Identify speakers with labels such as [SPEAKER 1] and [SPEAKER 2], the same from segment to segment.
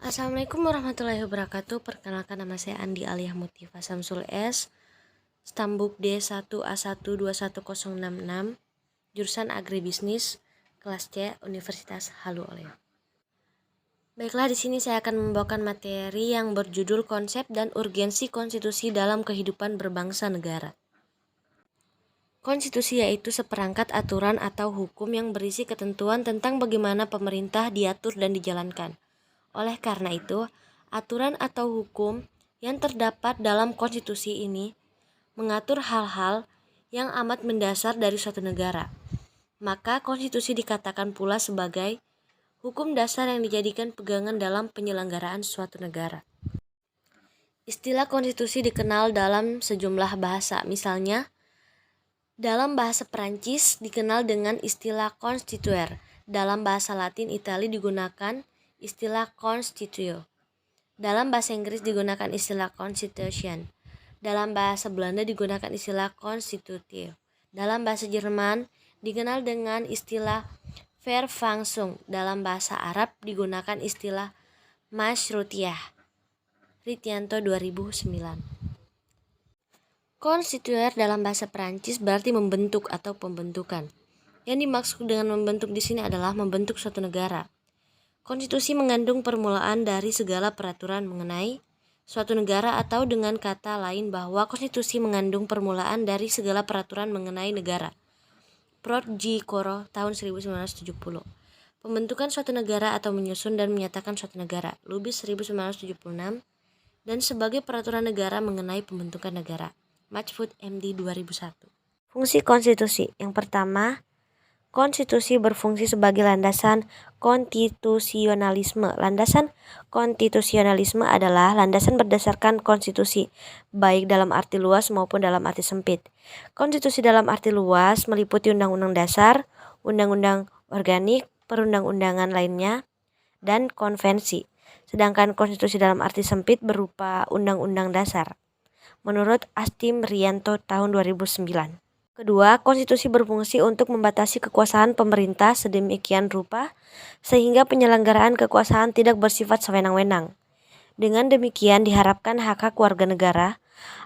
[SPEAKER 1] Assalamualaikum warahmatullahi wabarakatuh. Perkenalkan, nama saya Andi Aliyah Mutifah Samsul S, Stambuk D1A1211066, jurusan Agribisnis, kelas C, Universitas Halu Oleo. Baiklah, di sini saya akan membawakan materi yang berjudul konsep dan urgensi konstitusi dalam kehidupan berbangsa negara. Konstitusi yaitu seperangkat aturan atau hukum yang berisi ketentuan tentang bagaimana pemerintah diatur dan dijalankan. Oleh karena itu, aturan atau hukum yang terdapat dalam konstitusi ini mengatur hal-hal yang amat mendasar dari suatu negara. Maka konstitusi dikatakan pula sebagai hukum dasar yang dijadikan pegangan dalam penyelenggaraan suatu negara. Istilah konstitusi dikenal dalam sejumlah bahasa, misalnya dalam bahasa Perancis dikenal dengan istilah constituer, dalam bahasa Latin Italia digunakan istilah constitutio. Dalam bahasa Inggris digunakan istilah constitution. Dalam bahasa Belanda digunakan istilah constitutio. Dalam bahasa Jerman dikenal dengan istilah Verfassung. Dalam bahasa Arab digunakan istilah Masyrutiyah. Ritianto 2009. Constituer dalam bahasa Perancis berarti membentuk atau pembentukan. Yang dimaksud dengan membentuk di sini adalah membentuk suatu negara. Konstitusi mengandung permulaan dari segala peraturan mengenai suatu negara, atau dengan kata lain bahwa konstitusi mengandung permulaan dari segala peraturan mengenai negara. Prot G. Coro tahun 1970. Pembentukan suatu negara atau menyusun dan menyatakan suatu negara. Lubis 1976. Dan sebagai peraturan negara mengenai pembentukan negara. Matchfoot MD 2001. Fungsi konstitusi. Yang pertama, konstitusi berfungsi sebagai landasan konstitusionalisme. Landasan konstitusionalisme adalah landasan berdasarkan konstitusi, baik dalam arti luas maupun dalam arti sempit. Konstitusi dalam arti luas meliputi undang-undang dasar, undang-undang organik, perundang-undangan lainnya, dan konvensi. Sedangkan konstitusi dalam arti sempit berupa undang-undang dasar. Menurut Astim Rianto tahun 2009. Kedua, konstitusi berfungsi untuk membatasi kekuasaan pemerintah sedemikian rupa sehingga penyelenggaraan kekuasaan tidak bersifat sewenang-wenang. Dengan demikian diharapkan hak-hak warga negara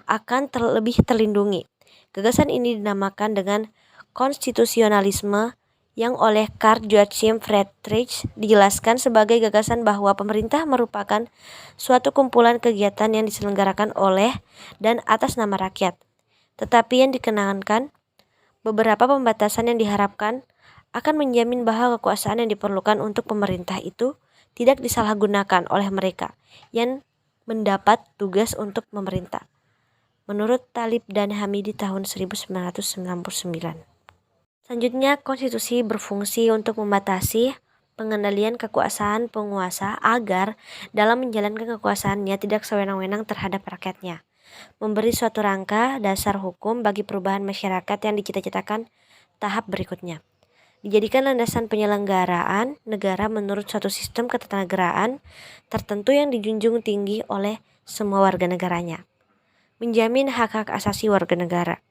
[SPEAKER 1] akan lebih terlindungi. Gagasan ini dinamakan dengan konstitusionalisme, yang oleh Karl Joachim Friedrich dijelaskan sebagai gagasan bahwa pemerintah merupakan suatu kumpulan kegiatan yang diselenggarakan oleh dan atas nama rakyat. Tetapi yang dikenakan beberapa pembatasan yang diharapkan akan menjamin bahwa kekuasaan yang diperlukan untuk pemerintah itu tidak disalahgunakan oleh mereka yang mendapat tugas untuk memerintah. Menurut Talib dan Hamidi tahun 1999. Selanjutnya, konstitusi berfungsi untuk membatasi pengendalian kekuasaan penguasa agar dalam menjalankan kekuasaannya tidak sewenang-wenang terhadap rakyatnya. Memberi suatu rangka dasar hukum bagi perubahan masyarakat yang dicita-citakan tahap berikutnya. Dijadikan landasan penyelenggaraan negara menurut suatu sistem ketatanegaraan tertentu yang dijunjung tinggi oleh semua warga negaranya. Menjamin hak-hak asasi warga negara.